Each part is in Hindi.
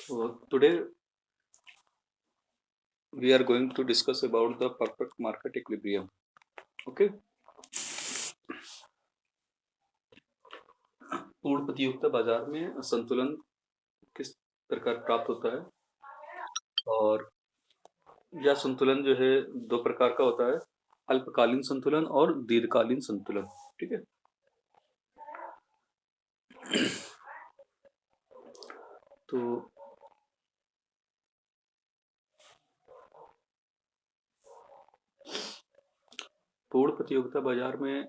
So today we are going to discuss about the perfect market equilibrium. Okay. पूर्ण प्रतियोगिता बाजार में संतुलन किस प्रकार प्राप्त होता है और यह संतुलन जो है दो प्रकार का होता है, अल्पकालीन संतुलन और दीर्घकालीन संतुलन। ठीक है। तो पूर्ण प्रतियोगिता बाजार में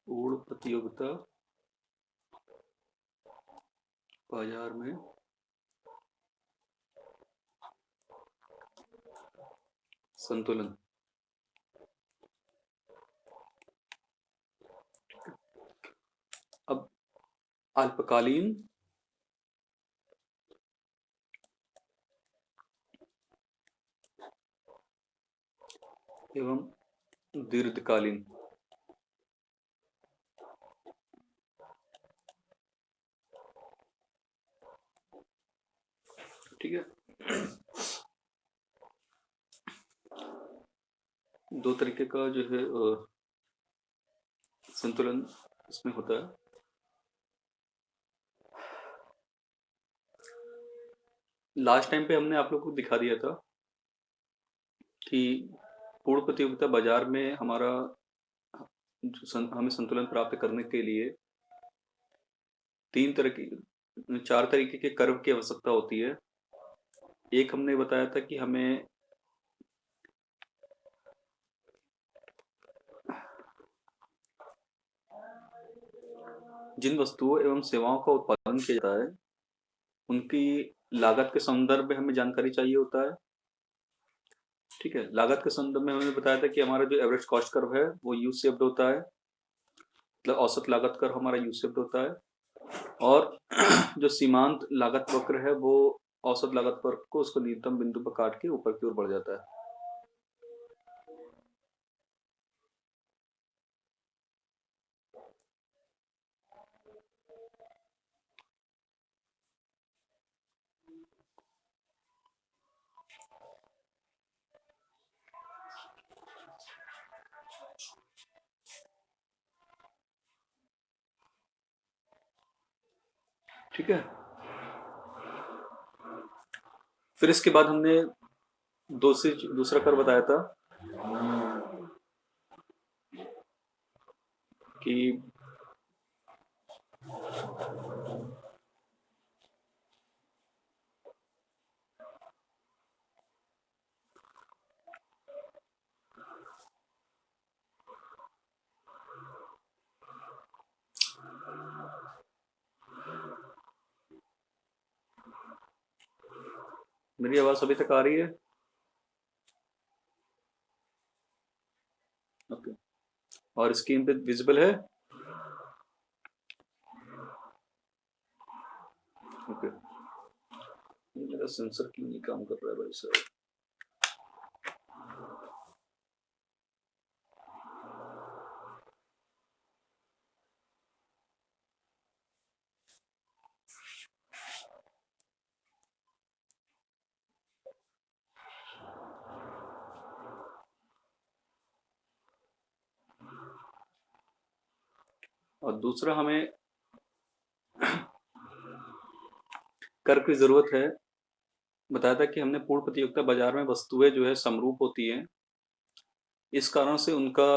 पूर्ण प्रतियोगिता बाजार में संतुलन अब अल्पकालीन एवं दीर्घकालीन ठीक है। दो तरीके का जो है संतुलन इसमें होता है। लास्ट टाइम पे हमने आप लोग को दिखा दिया था कि पूर्ण प्रतियोगिता बाजार में हमारा हमें संतुलन प्राप्त करने के लिए चार तरीके के कर्व की आवश्यकता होती है। एक हमने बताया था कि हमें जिन वस्तुओं एवं सेवाओं का उत्पादन किया जाता है उनकी लागत के संदर्भ में हमें जानकारी चाहिए होता है। ठीक है। लागत के संदर्भ में हमने बताया था कि हमारा जो एवरेज कॉस्ट कर्व है वो यू शेप्ड होता है, मतलब औसत लागत कर्व हमारा यू शेप्ड होता है। और जो सीमांत लागत वक्र है वो औसत लागत वक्र को उसको न्यूनतम बिंदु पर काट के ऊपर की ओर बढ़ जाता है। ठीक है। फिर इसके बाद हमने दूसरा कर बताया था कि मेरी आवाज अभी तक आ रही है? ओके। और स्क्रीन पे विजिबल है? ओके। मेरा सेंसर क्यों नहीं काम कर रहा है भाई साहब? और दूसरा हमें कर्व की जरूरत है। बताया था कि हमने पूर्ण प्रतियोगिता बाजार में वस्तुएं जो है समरूप होती हैं, इस कारण से उनका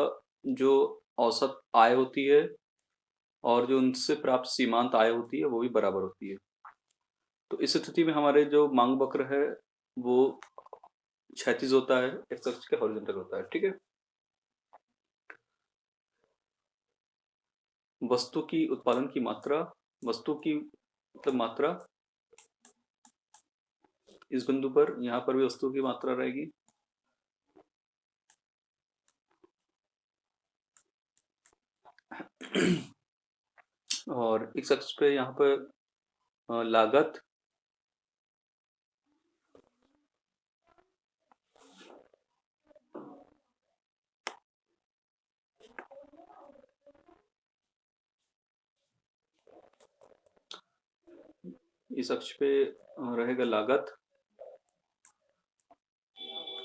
जो औसत आय होती है और जो उनसे प्राप्त सीमांत आय होती है वो भी बराबर होती है। तो इस स्थिति में हमारे जो मांग वक्र है वो क्षैतिज होता है, एक्स अक्ष के हॉरिजॉन्टल होता है। ठीक है। वस्तु की उत्पादन की मात्रा, वस्तु की मतलब मात्रा इस बिंदु पर, यहाँ पर भी वस्तु की मात्रा रहेगी। और एक्स अक्ष पे यहाँ पर लागत इस अक्ष पे रहेगा लागत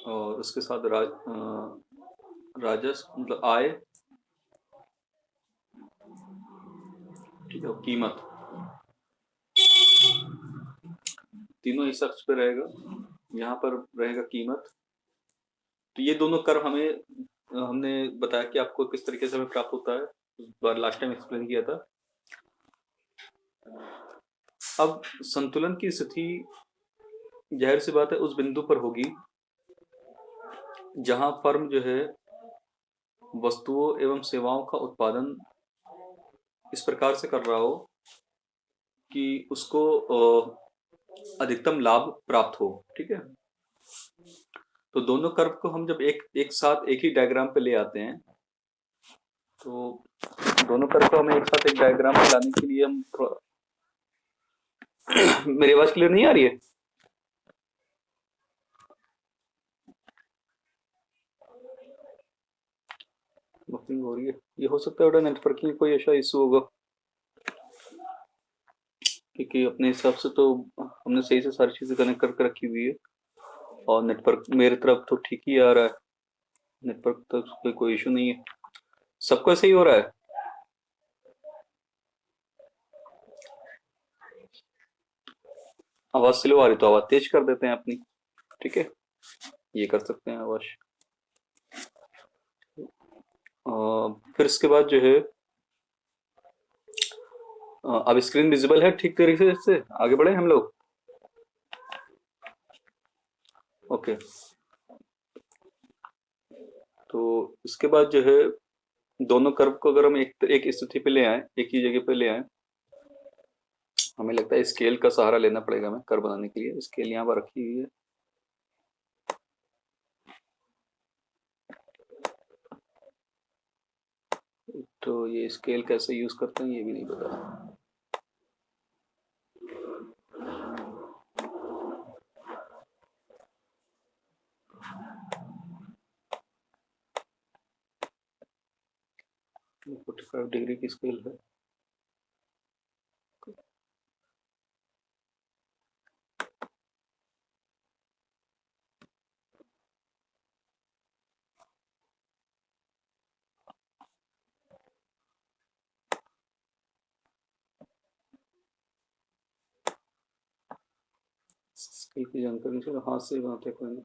और उसके साथ राजस्व मतलब आय, ठीक है, और कीमत, तीनों इस अक्ष पे रहेगा। यहाँ पर रहेगा कीमत। तो ये दोनों कर्व हमने बताया कि आपको किस तरीके से हमें प्राप्त होता है, उस बार लास्ट टाइम एक्सप्लेन किया था। अब संतुलन की स्थिति जाहिर सी बात है उस बिंदु पर होगी जहां फर्म जो है वस्तुओं एवं सेवाओं का उत्पादन इस प्रकार से कर रहा हो कि उसको अधिकतम लाभ प्राप्त हो। ठीक है, तो दोनों कर्व को हम जब एक एक साथ एक ही डायग्राम पे ले आते हैं, तो दोनों कर्व को हमें एक साथ एक डायग्राम पे लाने के लिए हम मेरी आवाज क्लियर नहीं आ रही है? बफरिंग हो रही है, ये हो सकता है नेटवर्क की कोई ऐसा इशू होगा, क्योंकि अपने हिसाब से तो हमने सही से सारी चीजें कनेक्ट करके रखी हुई है और नेटवर्क मेरे तरफ तो ठीक ही आ रहा है, नेटवर्क तो कोई इशू नहीं है, सबका सही हो रहा है। आवाज स्लो आ रही तो आवाज तेज कर देते हैं अपनी, ठीक है, ये कर सकते हैं आवाज। फिर इसके बाद जो है अब स्क्रीन विजिबल है ठीक तरीके से, आगे बढ़े हम लोग। ओके, तो इसके बाद जो है दोनों कर्व को अगर हम एक एक स्थिति पे ले आए, एक ही जगह पे ले आए, हमें लगता है स्केल का सहारा लेना पड़ेगा हमें कर्व बनाने के लिए। स्केल यहाँ पर रखी हुई है, तो ये स्केल कैसे यूज करते हैं ये भी नहीं पता। ये 45 डिग्री की स्केल है। स्केल की जानकारी से हाथ से बनाते कोई नहीं।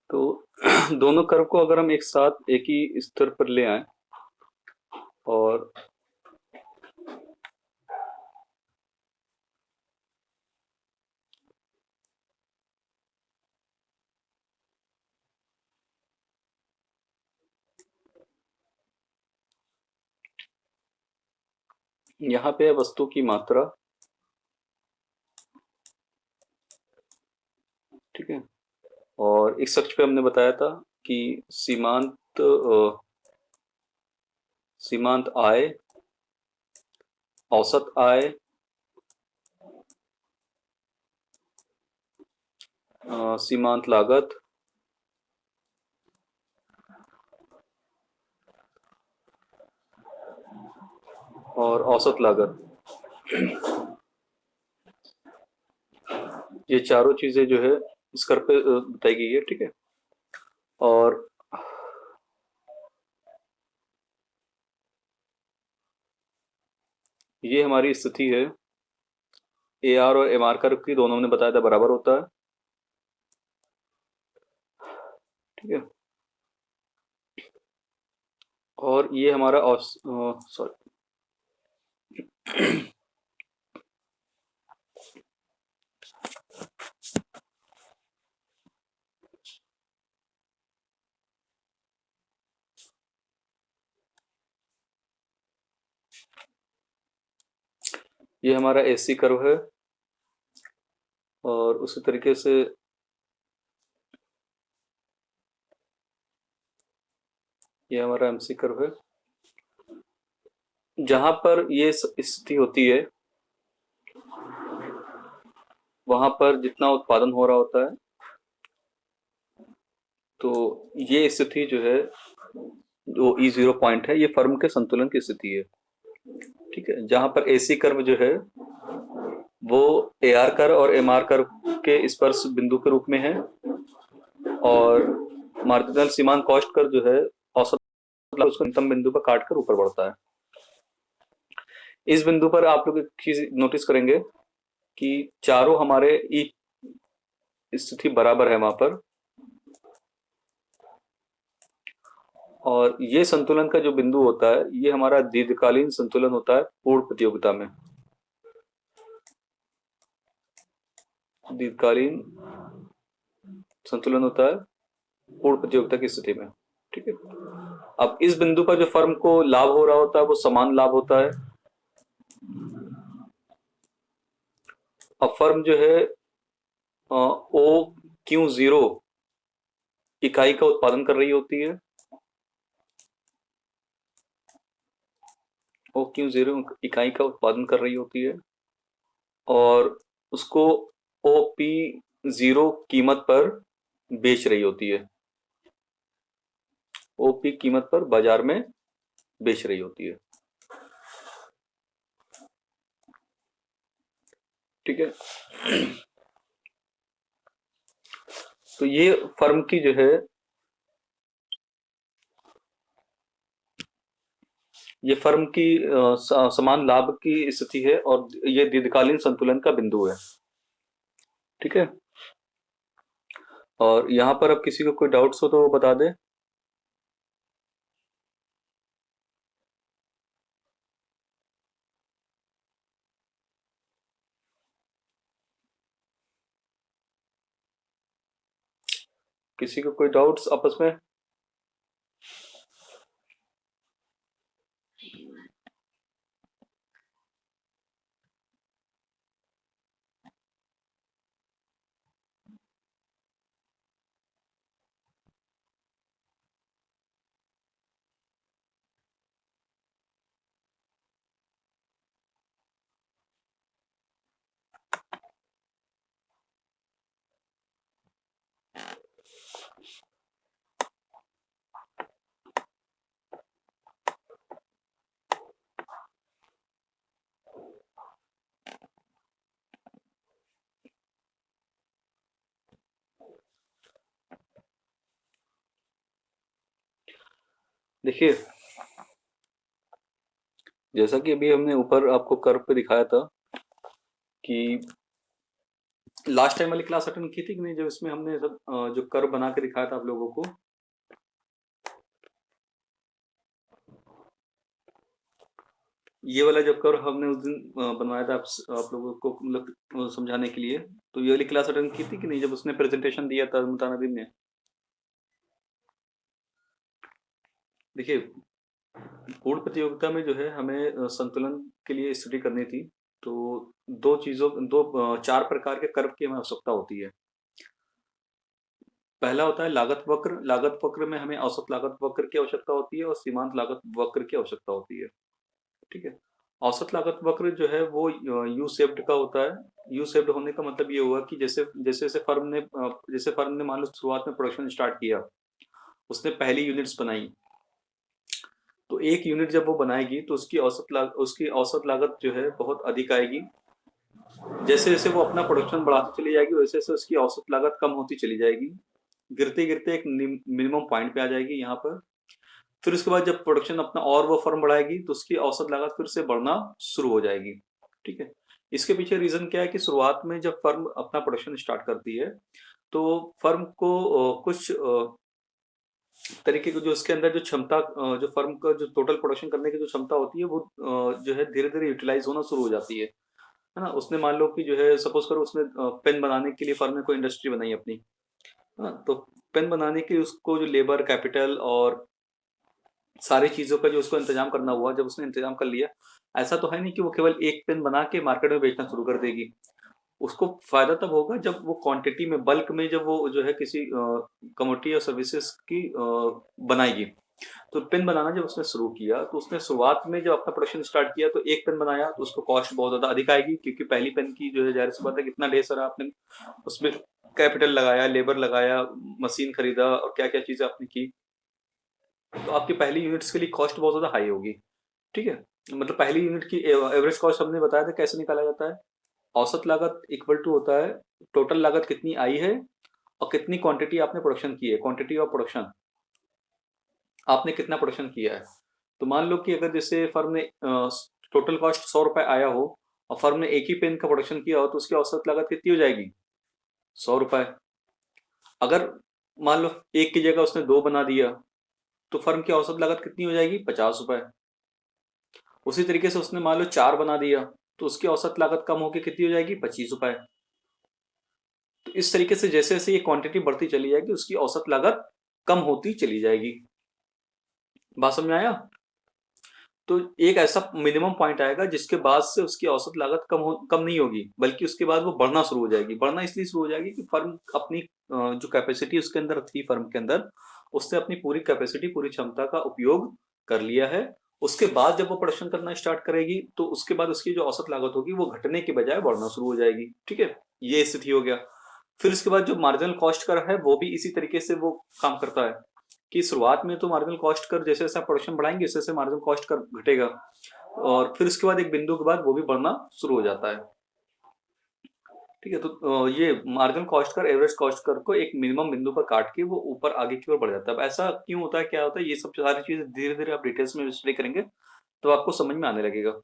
तो दोनों कर्व को अगर हम एक साथ एक ही स्तर पर ले आए और यहाँ पे है वस्तु की मात्रा, ठीक है, और इस अक्ष पे हमने बताया था कि सीमांत आय, औसत आय, सीमांत लागत और औसत लागत, ये चारों चीजें जो है इस कर्व पे बताई गई है। ठीक है, और ये हमारी स्थिति है। ए आर और एम आर कर्व की दोनों ने बताया था बराबर होता है, ठीक है, और ये हमारा सॉरी ये हमारा एसी कर्व है और उसी तरीके से ये हमारा एमसी कर्व है। जहां पर ये स्थिति होती है वहां पर जितना उत्पादन हो रहा होता है, तो ये स्थिति जो है, जो E0 पॉइंट है, ये फर्म के संतुलन की स्थिति है। ठीक है, जहां पर एसी कर्व जो है वो एआर कर्व और एमआर कर्व के स्पर्श बिंदु के रूप में है, और मार्जिनल सीमांत कॉस्ट कर्व जो है औसत उसको न्यूनतम बिंदु पर काट कर ऊपर बढ़ता है। इस बिंदु पर आप लोग एक चीज नोटिस करेंगे कि चारों हमारे ई स्थिति बराबर है वहां पर, और ये संतुलन का जो बिंदु होता है ये हमारा दीर्घकालीन संतुलन होता है पूर्ण प्रतियोगिता में। दीर्घकालीन संतुलन होता है पूर्ण प्रतियोगिता की स्थिति में। ठीक है, अब इस बिंदु पर जो फर्म को लाभ हो रहा होता है वो समान लाभ होता है। अब फर्म जो है ओ क्यू जीरो इकाई का उत्पादन कर रही होती है, ओ क्यू जीरो इकाई का उत्पादन कर रही होती है, और उसको ओ पी जीरो कीमत पर बेच रही होती है, ओपी कीमत पर बाजार में बेच रही होती है। ठीक है, तो ये फर्म की जो है, ये फर्म की समान लाभ की स्थिति है, और ये दीर्घकालीन संतुलन का बिंदु है। ठीक है, और यहाँ पर अब किसी को कोई डाउट्स हो तो वो बता दे। किसी को कोई डाउट्स आपस में? देखिए, जैसा कि अभी हमने ऊपर आपको कर्व पे दिखाया था कि लास्ट टाइम वाली क्लास अटेंड की थी कि नहीं, जब इसमें हमने सब जो कर्व बना के दिखाया था आप लोगों को, ये वाला जो कर्व हमने उस दिन बनवाया था आप लोगों को मतलब समझाने के लिए, तो ये वाली क्लास अटेंड की थी कि नहीं, जब उसने प्रेजेंटेशन दिया था मुतानबीन ने? देखिए, पूर्ण प्रतियोगिता में जो है हमें संतुलन के लिए स्टडी करनी थी, तो चार प्रकार के कर्व की हमें आवश्यकता होती है। पहला होता है लागत वक्र। लागत वक्र में हमें औसत लागत वक्र की आवश्यकता होती है और सीमांत लागत वक्र की आवश्यकता होती है। ठीक है, औसत लागत वक्र जो है वो यू शेप्ड का होता है। यू शेप्ड होने का मतलब ये हुआ कि जैसे जैसे जैसे फर्म ने मान लो शुरुआत में प्रोडक्शन स्टार्ट किया, उसने पहली यूनिट्स बनाई, तो एक यूनिट जब वो बनाएगी तो उसकी औसत लागत जो है बहुत अधिक आएगी। जैसे जैसे वो अपना प्रोडक्शन बढ़ाती चली जाएगी वैसे वैसे उसकी औसत लागत कम होती चली जाएगी, गिरते गिरते एक मिनिमम पॉइंट पे आ जाएगी यहाँ पर। फिर उसके बाद जब प्रोडक्शन अपना और वो फर्म बढ़ाएगी तो उसकी औसत लागत फिर से बढ़ना शुरू हो जाएगी। ठीक है, इसके पीछे रीजन क्या है कि शुरुआत में जब फर्म अपना प्रोडक्शन स्टार्ट करती है तो फर्म को कुछ तरीके की जो उसके अंदर जो क्षमता, जो फर्म का जो टोटल प्रोडक्शन करने की जो क्षमता होती है वो जो है धीरे धीरे यूटिलाइज होना शुरू हो जाती है ना। उसने मान लो कि जो है सपोज करो उसने पेन बनाने के लिए फर्म ने कोई इंडस्ट्री बनाई अपनी, है ना, तो पेन बनाने के लिए उसको जो लेबर कैपिटल और सारी चीज़ों का जो उसको इंतज़ाम करना हुआ, जब उसने इंतज़ाम कर लिया, ऐसा तो है नहीं कि वो केवल एक पेन बना के मार्केट में बेचना शुरू कर देगी। उसको फ़ायदा तब होगा जब वो क्वांटिटी में, बल्क में, जब वो जो है किसी कमोडिटी या सर्विसेज़ की बनाएगी। तो पेन बनाना जब उसने शुरू किया, तो उसने शुरुआत में जब अपना प्रोडक्शन स्टार्ट किया, तो एक पेन बनाया तो उसको कॉस्ट बहुत ज़्यादा अधिक आएगी, क्योंकि पहली पेन की जो है ज़ाहिर-सी बात है कितना ढेर सारा आपने उसमें कैपिटल लगाया, लेबर लगाया, मशीन खरीदा और क्या-क्या चीज़ें आपने की। तो आपकी पहली यूनिट्स के लिए कॉस्ट बहुत ज़्यादा हाई होगी, ठीक है? मतलब पहली यूनिट की एवरेज कॉस्ट हमने बताया था कैसे निकाला जाता है? औसत लागत इक्वल टू होता है टोटल लागत कितनी आई है और कितनी क्वांटिटी आपने प्रोडक्शन की है, क्वांटिटी ऑफ प्रोडक्शन, आपने कितना प्रोडक्शन किया है। तो मान लो कि अगर जैसे फर्म ने टोटल कॉस्ट ₹100 आया हो और फर्म ने एक ही पेन का प्रोडक्शन किया हो, तो उसकी औसत लागत कितनी हो जाएगी? ₹100। अगर मान लो एक की जगह उसने 2 बना दिया, तो फर्म की औसत लागत कितनी हो जाएगी? ₹50। उसी तरीके से उसने मान लो 4 बना दिया, तो उसकी औसत लागत कम होके कितनी हो जाएगी? ₹25। तो इस तरीके से जैसे-जैसे ये क्वांटिटी बढ़ती चली जाएगी, उसकी औसत लागत कम होती चली जाएगी। बात समझ में आया? तो एक ऐसा मिनिमम पॉइंट आएगा जिसके बाद से उसकी औसत लागत कम नहीं होगी, बल्कि उसके बाद वो बढ़ना शुरू हो जाएगी। बढ़ना इसलिए शुरू हो जाएगी कि फर्म अपनी जो कैपेसिटी उसके अंदर थी फर्म के अंदर, उसने अपनी पूरी कैपेसिटी, पूरी क्षमता का उपयोग कर लिया है। उसके बाद जब वो प्रोडक्शन करना स्टार्ट करेगी, तो उसके बाद उसकी जो औसत लागत होगी वो घटने के बजाय बढ़ना शुरू हो जाएगी। ठीक है? ये स्थिति हो गया। फिर उसके बाद जो मार्जिनल कॉस्ट कर्व है, वो भी इसी तरीके से वो काम करता है कि शुरुआत में तो मार्जिनल कॉस्ट कर्व जैसे-जैसे आप प्रोडक्शन बढ़ाएँगे, वैसे-वैसे मार्जिनल कॉस्ट कर्व घटेगा और फिर उसके बाद एक बिंदु के बाद वो भी बढ़ना शुरू हो जाता है। ठीक है? तो ये marginal cost curve, average cost curve को एक मिनिमम बिंदु पर काट के वो ऊपर आगे की ओर बढ़ जाता है। अब ऐसा क्यों होता है, क्या होता है, ये सब सारी चीज़ें धीरे-धीरे आप डिटेल्स में स्टडी करेंगे, तो आपको समझ में आने लगेगा।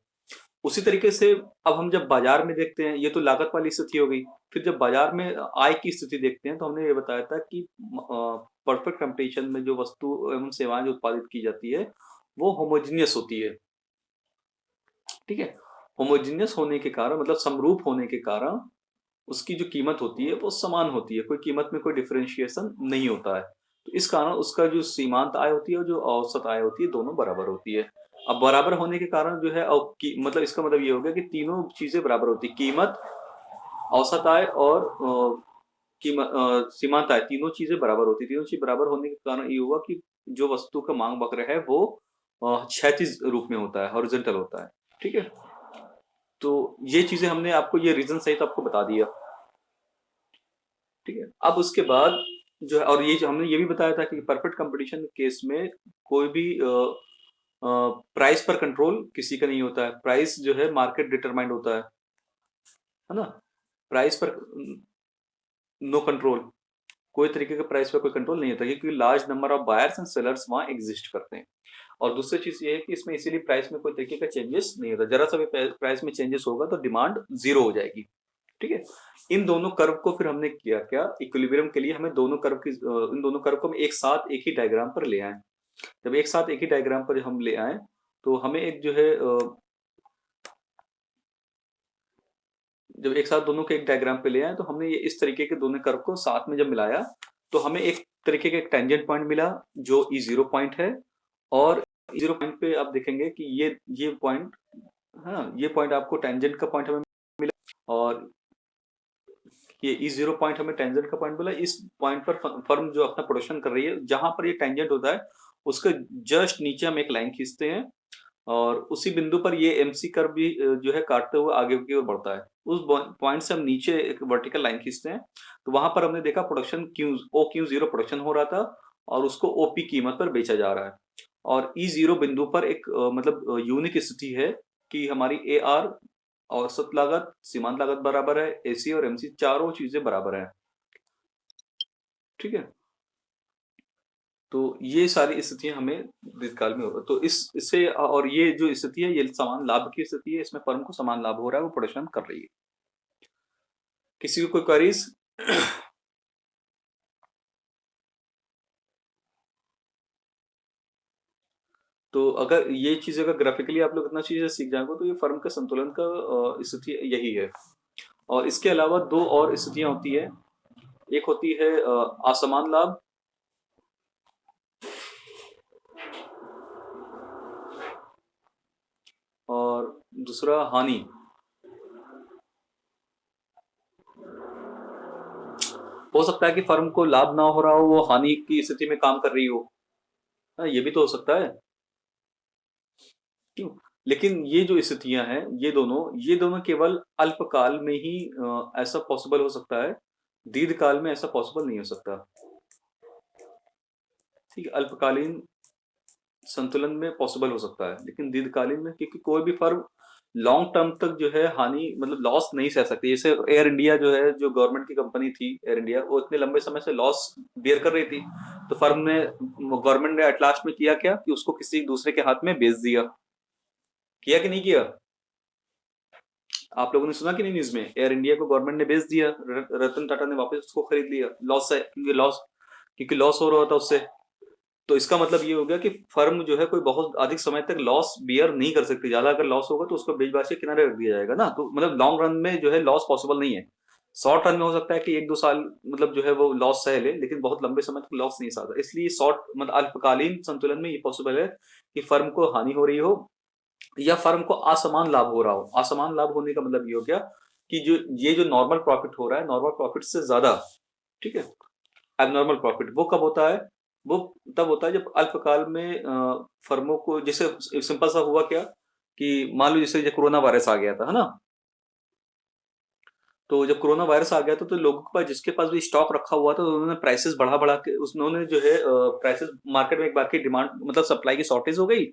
उसी तरीके से अब हम जब बाजार में देखते हैं, ये तो लागत वाली स्थिति हो गई। फिर जब बाजार में आय की स्थिति देखते हैं, तो हमने ये बताया था कि परफेक्ट कंपटीशन में जो वस्तु एवं सेवाएँ जो उत्पादित की जाती है, वो होमोजेनियस होती है। ठीक है? होमोजेनियस होने के कारण, मतलब समरूप होने के कारण उसकी जो कीमत होती है वो समान होती है, कोई कीमत में कोई डिफरेंशिएशन नहीं होता है। तो इस कारण उसका जो सीमांत आय होती है और जो औसत आय होती है, दोनों बराबर होती है। अब बराबर होने के कारण जो है मतलब इसका मतलब ये हो गया कि तीनों चीज़ें बराबर होती हैं। कीमत, औसत आय और सीमांत आय, तीनों चीज़ें बराबर होती हैं। तीनों चीज़ बराबर होने के कारण ये हुआ कि जो वस्तु का माँग वक्र है वो क्षैतिज रूप में होता है, हॉरिज़ॉन्टल होता है। ठीक है? तो ये चीज़ें हमने आपको, ये रीज़न सहित आपको बता दिया। ठीक है? अब उसके बाद जो है, और ये जो हमने ये भी बताया था कि परफेक्ट कंपटीशन के केस में कोई भी प्राइस पर कंट्रोल किसी का नहीं होता है। प्राइस जो है मार्केट डिटरमाइंड होता है ना? प्राइस पर नो कंट्रोल, कोई तरीके का प्राइस पर कोई कंट्रोल नहीं होता, क्योंकि large number of buyers and sellers वहाँ एग्जिस्ट करते हैं। और दूसरी चीज़ ये है कि इसमें इसीलिए प्राइस में कोई तरीके का चेंजेस नहीं होता। ज़रा सा भी प्राइस में चेंजेस होगा तो डिमांड ज़ीरो हो जाएगी। ठीक है? इन दोनों कर्व को फिर हमने किया क्या, इक्विलिब्रियम के लिए हमें दोनों कर्व की इन दोनों कर्व को हम एक साथ एक ही डायग्राम पर ले आए। जब एक साथ एक ही डायग्राम पर हम ले आए, तो हमें एक जो है जब एक साथ दोनों के एक डायग्राम पे ले आए, तो हमने ये इस तरीके के दोनों कर्व को साथ में जब मिलाया, तो हमें एक तरीके का एक टेंजेंट पॉइंट मिला जो E0 पॉइंट है। और E0 पॉइंट पे आप देखेंगे कि ये पॉइंट, हाँ, ये पॉइंट आपको टेंजेंट का पॉइंट हमें मिला, और ये E0 पॉइंट हमें टेंजेंट का पॉइंट मिला। इस पॉइंट पर फर्म जो अपना प्रोडक्शन कर रही है, जहाँ पर ये टेंजेंट होता है, उसके जस्ट नीचे हम एक लाइन खींचते हैं और उसी बिंदु पर ये एमसी कर्व भी जो है काटते हुए आगे की ओर बढ़ता है। उस पॉइंट से हम नीचे एक वर्टिकल लाइन खींचते हैं, तो वहां पर हमने देखा प्रोडक्शन OQ0 प्रोडक्शन हो रहा था और उसको OP कीमत पर बेचा जा रहा है। और E0 बिंदु पर एक मतलब यूनिक स्थिति है कि हमारी AR, औसत लागत, सीमांत लागत बराबर है, AC और MC चारों चीजें बराबर हैं। ठीक है? तो ये सारी स्थितियाँ हमें दीर्घकाल में होगा। तो इस इससे और ये जो स्थिति है, ये समान लाभ की स्थिति है, इसमें फर्म को समान लाभ हो रहा है, वो प्रोडक्शन कर रही है। किसी को कोई क्वेरीज? तो अगर ये चीज़, अगर ग्राफिकली आप लोग इतना चीज़ें सीख जाएँगे, तो ये फर्म का संतुलन का स्थिति यही है। और इसके अलावा 2 और स्थितियाँ होती है। एक होती है असमान लाभ, और दूसरा हानि। हो सकता है कि फर्म को लाभ ना हो रहा हो, वो हानि की स्थिति में काम कर रही हो। हाँ, ये भी तो हो सकता है। क्यों? लेकिन ये जो स्थितियां हैं, ये दोनों केवल अल्पकाल में ही ऐसा पॉसिबल हो सकता है। दीर्घकाल में ऐसा पॉसिबल नहीं हो सकता। ठीक है, अल्पकालीन संतुलन में पॉसिबल हो सकता है, लेकिन दीर्घकालीन में, क्योंकि कोई भी फर्म लॉन्ग टर्म तक जो है हानि मतलब लॉस नहीं सह सकती। जैसे एयर इंडिया जो है, जो गवर्नमेंट की कंपनी थी एयर इंडिया, वो इतने लंबे समय से लॉस बेयर कर रही थी। तो फर्म ने गवर्नमेंट ने एट लास्ट में किया क्या कि उसको किसी दूसरे के हाथ में बेच दिया। किया कि नहीं किया? आप लोगों ने सुना कि नहीं न्यूज में? एयर इंडिया को गवर्नमेंट ने बेच दिया, रतन टाटा ने वापस उसको खरीद लिया। लॉस है, क्योंकि लॉस हो रहा था उससे। तो इसका मतलब ये हो गया कि फर्म जो है कोई बहुत अधिक समय तक लॉस बियर नहीं कर सकती। ज्यादा अगर लॉस होगा तो उसको बेच बाच के किनारे रख दिया जाएगा ना। तो मतलब लॉन्ग रन में जो है लॉस पॉसिबल नहीं है। शॉर्ट रन में हो सकता है कि 1-2 साल मतलब जो है वो लॉस सह ले, लेकिन बहुत लंबे समय तक लॉस नहीं सहता। इसलिए शॉर्ट मतलब अल्पकालीन संतुलन में ये पॉसिबल है कि फर्म को हानि हो रही हो या फर्म को असमान लाभ हो रहा हो। असमान लाभ होने का मतलब ये हो गया कि जो नॉर्मल प्रॉफिट हो रहा है, नॉर्मल प्रॉफिट से ज्यादा, ठीक है, एबनॉर्मल प्रॉफिट वो कब होता है? वो तब होता है जब अल्पकाल में फर्मों को, जैसे सिंपल सा हुआ क्या कि मान लो जैसे कोरोना वायरस आ गया था, है ना। तो जब कोरोना वायरस आ गया था तो लोगों के पास, जिसके पास भी स्टॉक रखा हुआ था, तो उन्होंने प्राइसेस बढ़ा बढ़ा के, उन्होंने जो है प्राइसेस, मार्केट में एक बार की डिमांड मतलब सप्लाई की शॉर्टेज हो गई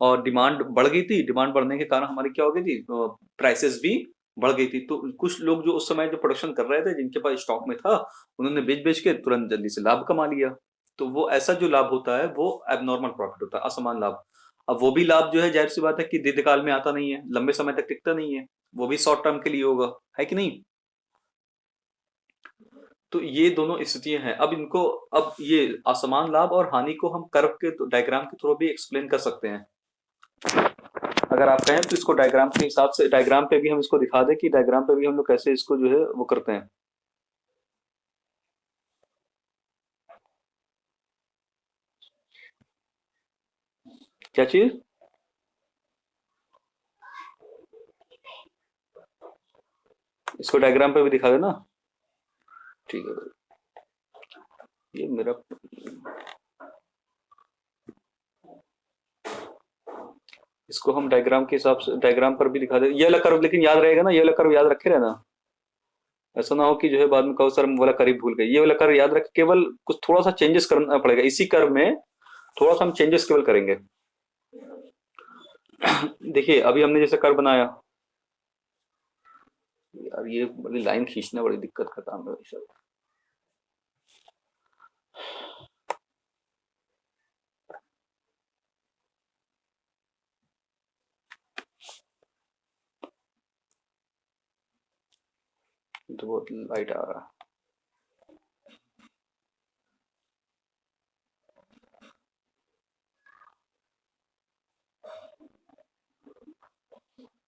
और डिमांड बढ़ गई थी। डिमांड बढ़ने के कारण हमारी क्या हो गई थी, प्राइसेस भी बढ़ गई थी। तो कुछ लोग जो उस समय जो प्रोडक्शन कर रहे थे, जिनके पास स्टॉक में था, उन्होंने बेच बेच के तुरंत जल्दी से लाभ कमा लिया। तो वो ऐसा जो लाभ होता है वो एबनॉर्मल प्रॉफिट होता है, असमान लाभ। अब वो भी लाभ जो है, जाहिर सी बात है कि दीर्घकाल में आता नहीं है, लंबे समय तक टिकता नहीं है। वो भी शॉर्ट टर्म के लिए होगा, है कि नहीं? तो ये दोनों स्थितियां हैं। अब इनको, अब ये असमान लाभ और हानि को हम कर्व के डायग्राम के थ्रू भी एक्सप्लेन कर सकते हैं। अगर आप कहें तो इसको डायग्राम के हिसाब से, डायग्राम पे भी हम इसको दिखा दें कि डायग्राम पे भी हम लोग कैसे इसको जो है वो करते हैं। क्या चीज? इसको डायग्राम पे भी दिखा देना। ठीक है भाई। ये मेरा, इसको हम डायग्राम के हिसाब से डायग्राम पर भी दिखा दे। ये वाला कर्व लेकिन याद रहेगा ना, ये वाला कर्व याद रखे रहना। ऐसा ना हो कि जो है बाद में कहो सर मैं वाला कर्व भूल गए। ये वाला कर्व याद रख, केवल कुछ थोड़ा सा चेंजेस करना पड़ेगा इसी कर्व में। थोड़ा सा हम चेंजेस केवल करेंगे। देखिए अभी हमने जैसे कर्व बनाया, यार ये बड़ी लाइन खींचना बड़ी दिक्कत का काम है भाई साहब। तो बहुत लाइट आ रहा है।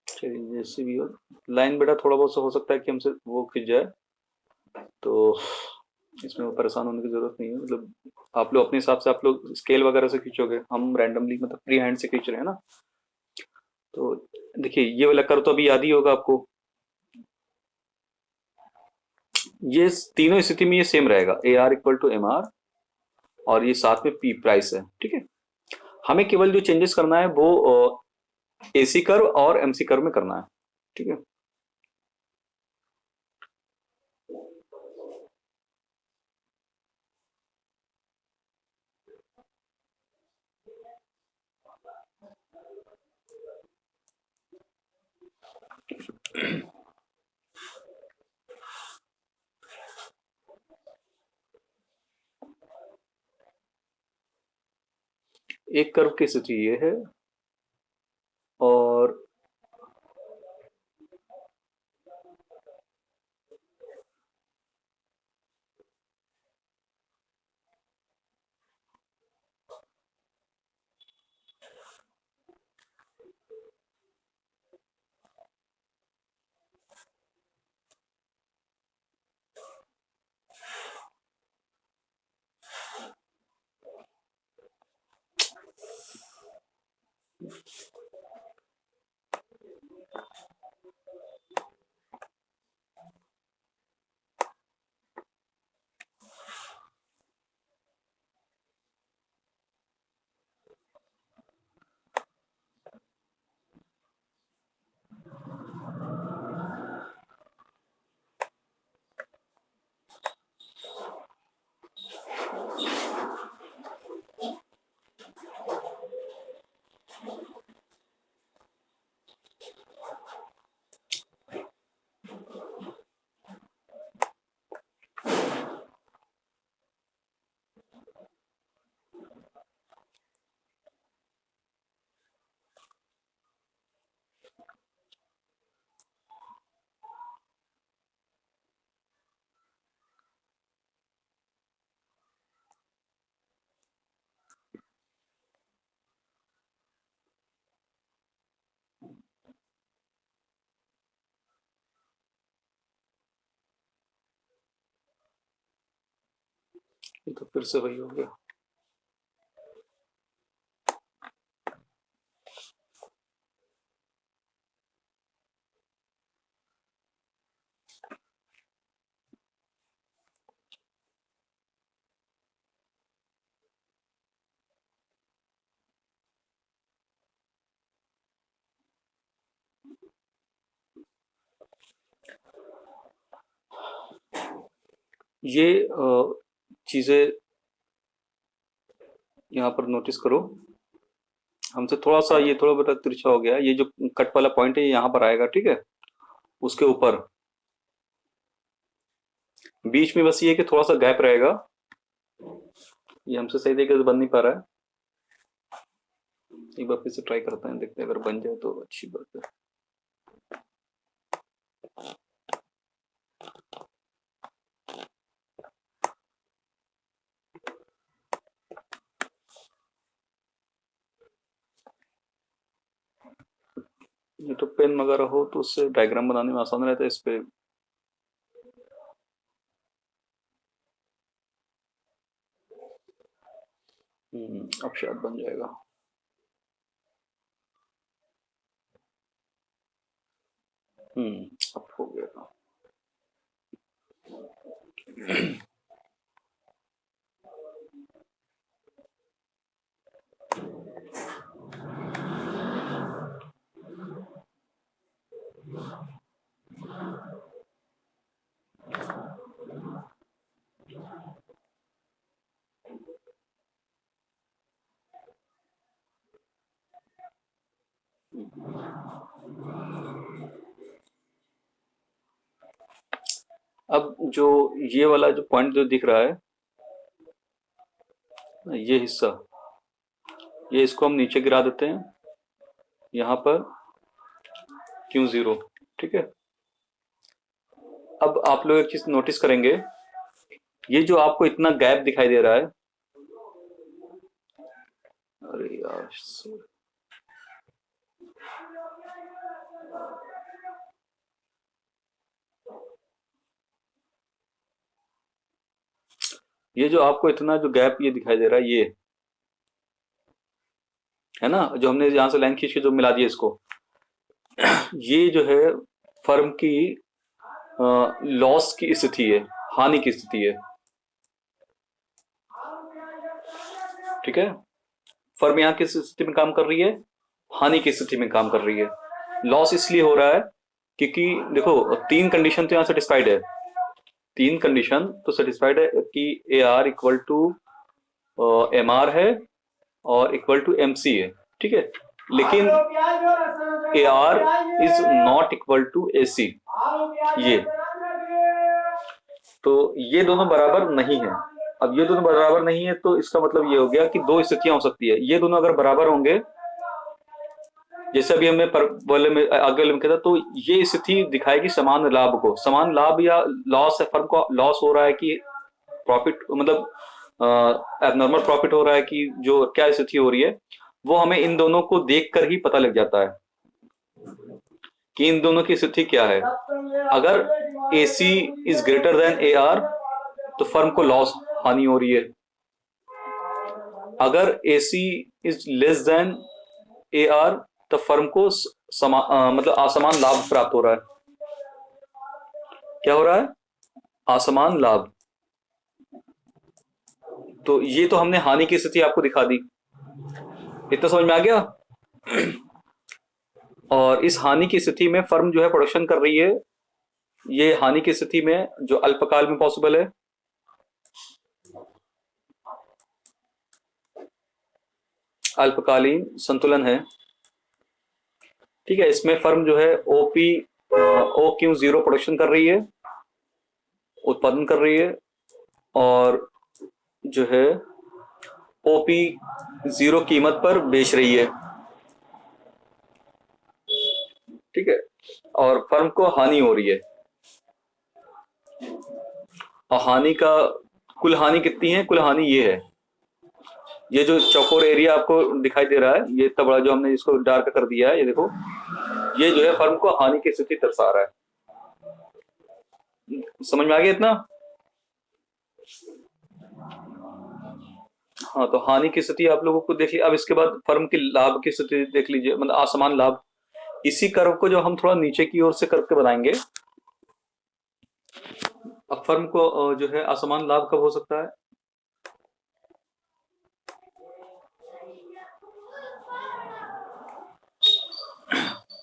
चलिए जैसे भी हो, लाइन बेटा थोड़ा बहुत सा हो सकता है कि हमसे वो खिंच जाए। तो इसमें वो परेशान होने की जरूरत नहीं है। मतलब आप लोग अपने हिसाब से आप लोग स्केल वगैरह से खींचोगे, हम रैंडमली मतलब फ्री हैंड से खींच रहे हैं ना। तो देखिए ये वाला कर तो अभी याद ही होगा आपको। ये तीनों स्थिति में ये सेम रहेगा, A R equal to M R, और ये साथ में पी प्राइस है, ठीक है। हमें केवल जो चेंजेस करना है वो एसी कर्व और एमसी कर्व में करना है, ठीक है। एक कर्व की स्थिति ये है, और ये तो फिर से वही हो गया। ये चीजें यहाँ पर नोटिस करो। हमसे थोड़ा सा ये थोड़ा बड़ा तिरछा हो गया। ये जो कट वाला पॉइंट है ये यहाँ पर आएगा, ठीक है, उसके ऊपर बीच में बस ये कि थोड़ा सा गैप रहेगा। ये हमसे सही तरीके से बन नहीं पा रहा है। एक बार फिर से ट्राई करते हैं, देखते हैं अगर बन जाए तो अच्छी बात है। ये तो पेन वगैरह हो तो उससे डायग्राम बनाने में आसान रहता है। इस पे अब शायद बन जाएगा। अब हो गया। अब जो ये वाला जो पॉइंट जो दिख रहा है, ये हिस्सा, ये इसको हम नीचे गिरा देते हैं यहाँ पर Q0, ठीक है। अब आप लोग एक चीज नोटिस करेंगे, ये जो आपको इतना गैप दिखाई दे रहा है, अरे यार, ये जो आपको इतना जो गैप ये दिखाई दे रहा है, ये है ना, जो हमने यहां से लाइन खींच के जो मिला दिया इसको, ये जो है फर्म की लॉस की स्थिति है, हानि की स्थिति है, ठीक है। फर्म यहाँ किस स्थिति में काम कर रही है? हानि की स्थिति में काम कर रही है। लॉस इसलिए हो रहा है क्योंकि देखो, तीन कंडीशन तो यहाँ सेटिस्फाइड है। तीन कंडीशन तो सेटिस्फाइड है कि A R equal to M R है और इक्वल टू एम सी है, ठीक है। लेकिन A R is not equal to A C, ये तो ये दोनों बराबर नहीं है। अब ये दोनों बराबर नहीं है तो इसका मतलब ये हो गया कि दो स्थितियां हो सकती है। ये दोनों अगर बराबर होंगे, जैसे अभी हमने वाले में आगे वाले में कहा था, तो ये स्थिति दिखाएगी समान लाभ को। समान लाभ या लॉस है, फर्म को लॉस हो रहा है कि प्रॉफिट, मतलब एबनॉर्मल प्रॉफिट हो रहा है, कि जो क्या स्थिति हो रही है, वो हमें इन दोनों को देखकर ही पता लग जाता है कि इन दोनों की स्थिति क्या है। अगर A C is greater than A R तो फर्म को लॉस, हानि हो रही है। अगर A C is less than A R तो फर्म को मतलब असमान लाभ प्राप्त हो रहा है। क्या हो रहा है? असमान लाभ। तो ये तो हमने हानि की स्थिति आपको दिखा दी, इतना समझ में आ गया। और इस हानि की स्थिति में फर्म जो है प्रोडक्शन कर रही है, ये हानि की स्थिति में जो अल्पकाल में पॉसिबल है, अल्पकालीन संतुलन है, ठीक है। इसमें फर्म जो है OQ0 प्रोडक्शन कर रही है, उत्पादन कर रही है, और जो है OP0 कीमत पर बेच रही है, ठीक है। और फर्म को हानि हो रही है, और हानि का कुल हानि कितनी है? कुल हानि ये है, ये जो चौकोर एरिया आपको दिखाई दे रहा है, ये इतना बड़ा जो हमने इसको डार्क कर दिया है, ये देखो, ये जो है फर्म को हानि की स्थिति दर्शा रहा है। समझ में आ गया इतना? हाँ, तो हानि की स्थिति आप लोगों को देखिए। अब इसके बाद फर्म की लाभ की स्थिति देख लीजिए, मतलब असमान लाभ। इसी कर्व को जो हम थोड़ा नीचे की ओर से करके बनाएंगे, अब फर्म को जो है असमान लाभ कब हो सकता है?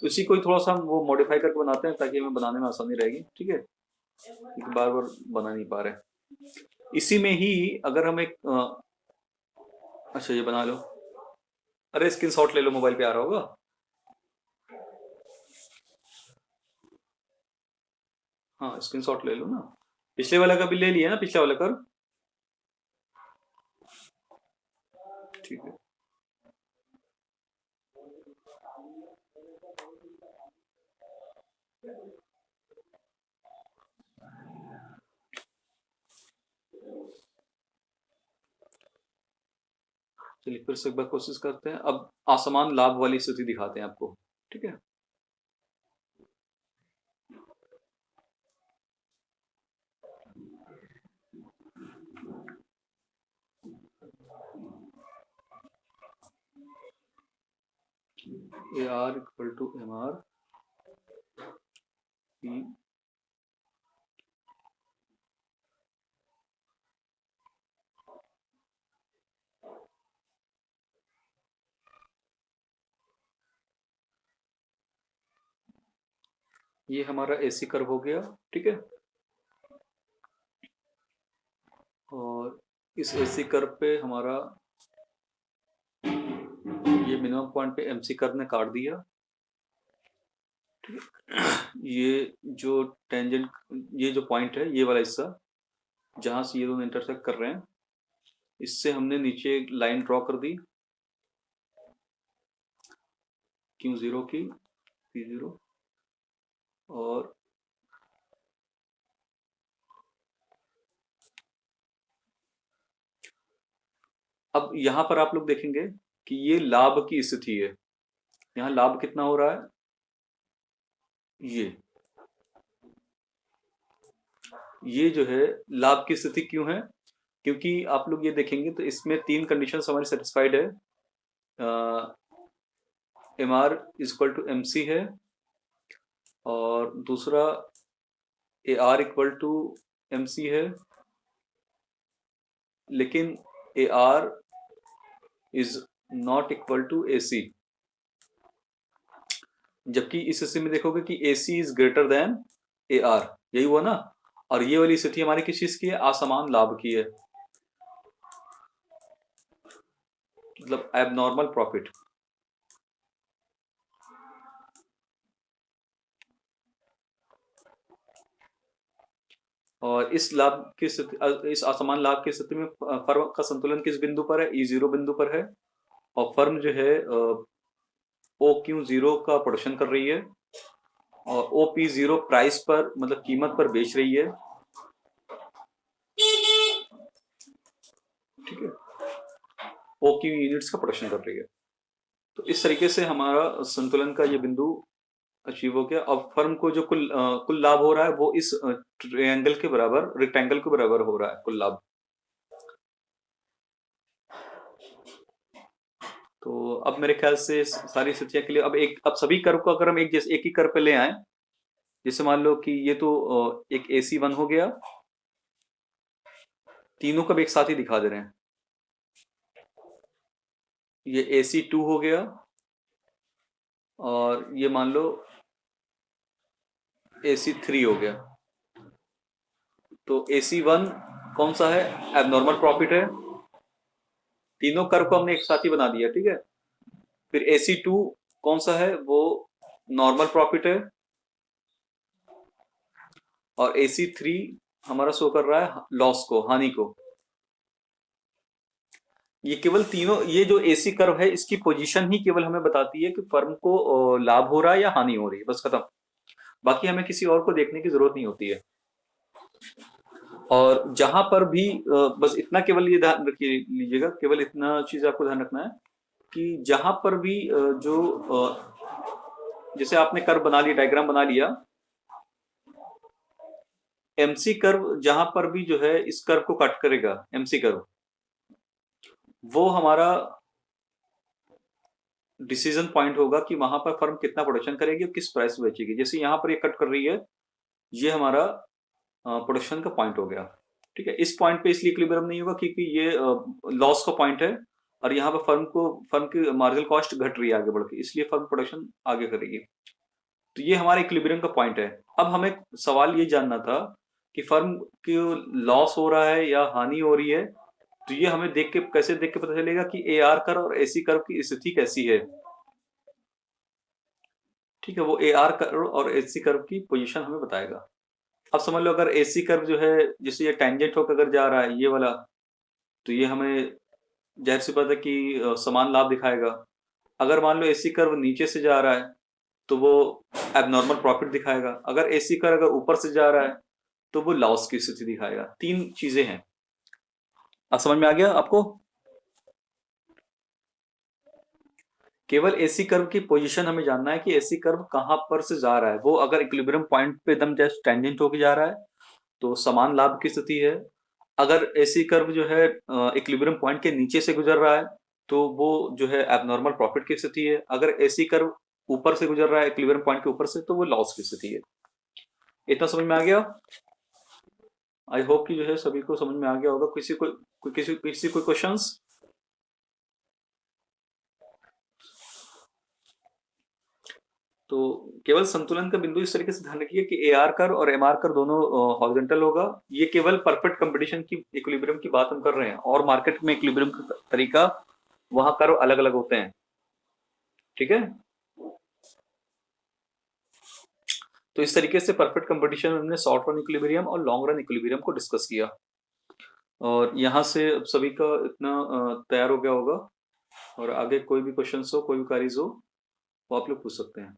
उसी को ही थोड़ा सा हम वो मॉडिफाई करके बनाते हैं ताकि हमें बनाने में आसानी रहेगी, ठीक है, क्योंकि बार बार बना नहीं पा रहे। इसी में ही अगर हम एक अच्छा ये बना लो। अरे स्क्रीनशॉट ले लो, मोबाइल पे आ रहा होगा। हाँ स्क्रीनशॉट ले लो ना। पिछले वाला का भी ले लिया ना, पिछले वाला कर। ठीक है। चलिए फिर से एक बार कोशिश करते हैं। अब असमान लाभ वाली स्थिति दिखाते हैं आपको, ठीक है। A R equal to M R P. ये हमारा एसी कर्व हो गया, ठीक है। और इस एसी कर्व पे हमारा ये मिनिमम पॉइंट पे एमसी कर्व ने काट दिया। ये जो टेंजेंट, ये जो पॉइंट है, ये वाला हिस्सा जहां से ये दोनों इंटरसेक्ट कर रहे हैं, इससे हमने नीचे एक लाइन ड्रॉ कर दी, क्यू जीरो की, पी जीरो। और अब यहां पर आप लोग देखेंगे कि ये लाभ की स्थिति है। यहाँ लाभ कितना हो रहा है? ये जो है लाभ की स्थिति क्यों है? क्योंकि आप लोग ये देखेंगे तो इसमें तीन कंडीशन हमारी सेटिस्फाइड है। M R equal to M C है, और दूसरा A R equal to M C है, लेकिन A R is not equal to A C. जबकि इस स्थिति में देखोगे कि A C is greater than A R, यही हुआ ना। और ये वाली स्थिति हमारी किस चीज की है? असमान लाभ की है, मतलब एबनॉर्मल प्रॉफिट। और इस लाभ की स्थिति, इस असमान लाभ की स्थिति में फर्म का संतुलन किस बिंदु पर है? ई जीरो बिंदु पर है। और फर्म जो है ओ क्यू जीरो का प्रोडक्शन कर रही है, और ओ पी जीरो प्राइस पर, मतलब कीमत पर बेच रही है, ठीक है। ओ क्यू यूनिट्स का प्रोडक्शन कर रही है। तो इस तरीके से हमारा संतुलन का ये बिंदु अचीव हो गया। अब फर्म को जो कुल लाभ हो रहा है वो इस ट्रायंगल के बराबर, रेक्टेंगल के बराबर हो रहा है कुल लाभ। तो अब मेरे ख्याल से सारी स्थितियां के लिए अब सभी कर्व को अगर हम एक ही कर्व पे ले आए, जैसे मान लो कि ये तो एक AC वन हो गया, तीनों को एक साथ ही दिखा दे रहे हैं। ये AC टू हो गया, और ये मान लो AC थ्री हो गया। तो AC वन कौन सा है? एबनॉर्मल प्रॉफिट है। तीनों कर्व को हमने एक साथ ही बना दिया, ठीक है। फिर AC टू कौन सा है? वो नॉर्मल प्रॉफिट है। और AC थ्री हमारा शो कर रहा है लॉस को, हानि को। ये केवल तीनों, ये जो AC कर्व है इसकी पोजीशन ही केवल हमें बताती है कि फर्म को लाभ हो रहा है या हानि हो रही है, बस खत्म। बाकी हमें किसी और को देखने की जरूरत नहीं होती है। और जहां पर भी बस इतना केवल ये ध्यान रखिए लीजिएगा, केवल इतना चीज आपको ध्यान रखना है कि जहां पर भी जो जैसे आपने कर्व बना लिया, डायग्राम बना लिया, MC कर्व जहां पर भी जो है इस कर्व को कट करेगा, MC कर्व वो हमारा डिसीजन पॉइंट होगा कि वहां पर फर्म कितना प्रोडक्शन करेगी और किस प्राइस में बेचेगी। जैसे यहाँ पर ये कट कर रही है, ये हमारा प्रोडक्शन का पॉइंट हो गया। ठीक है, इस पॉइंट पे इसलिए इक्विलिब्रियम नहीं होगा क्योंकि ये लॉस का पॉइंट है, और यहाँ पे फर्म की मार्जिनल कॉस्ट घट रही है आगे बढ़ के, इसलिए फर्म प्रोडक्शन आगे करेगी। तो ये हमारा इक्विलिब्रियम का पॉइंट है। अब हमें सवाल ये जानना था कि फर्म की लॉस हो रहा है या हानि हो रही है। तो ये हमें कैसे देख के पता चलेगा कि ए आर कर्व और एसी कर्व की स्थिति कैसी है। ठीक है, वो ए आर कर्व और एसी कर्व की पोजीशन हमें बताएगा। अब समझ लो अगर एसी कर्व जो है, जैसे ये टेंजेंट होकर अगर जा रहा है ये वाला, तो ये हमें जाहिर सी बात है कि समान लाभ दिखाएगा। अगर मान लो एसी कर्व नीचे से जा रहा है तो वो एबनॉर्मल प्रॉफिट दिखाएगा। अगर एसी कर्व अगर ऊपर से जा रहा है तो वो लॉस की स्थिति दिखाएगा। तीन चीजें हैं। अब समझ में आ गया आपको? केवल एसी कर्व की पोजीशन हमें जानना है कि एसी कर्व कहां पर से जा रहा है। वो अगर इक्विलिब्रियम पॉइंट पे एकदम जस्ट टेंजेंट होके जा रहा है तो समान लाभ की स्थिति है। अगर एसी कर्व जो है इक्विलिब्रियम पॉइंट के नीचे से गुजर रहा है तो वो जो है एबनॉर्मल प्रॉफिट की स्थिति है। अगर एसी कर्व ऊपर से गुजर रहा है इक्विलिब्रियम पॉइंट के ऊपर से तो वो लॉस की स्थिति है। इतना समझ में आ गया? आई होप कि जो है सभी को समझ में आ गया होगा। किसी कोई क्वेश्चंस? तो केवल संतुलन का बिंदु इस तरीके से ध्यान रखिए कि ए आर कर्व और एम आर कर्व दोनों हॉरिजॉन्टल होगा। ये केवल परफेक्ट कंपटीशन की इक्विलिब्रियम की बात हम कर रहे हैं, और मार्केट में इक्विलिब्रियम का तरीका वहां कर्व अलग अलग होते हैं। ठीक है, तो इस तरीके से परफेक्ट कंपटीशन में हमने शॉर्ट रन इक्विलिब्रियम और लॉन्ग रन इक्विलिब्रियम को डिस्कस किया। और यहाँ से अब सभी का इतना तैयार हो गया होगा। और आगे कोई भी क्वेश्चन हो, कोई भी क्वेरीज हो, वो आप लोग पूछ सकते हैं।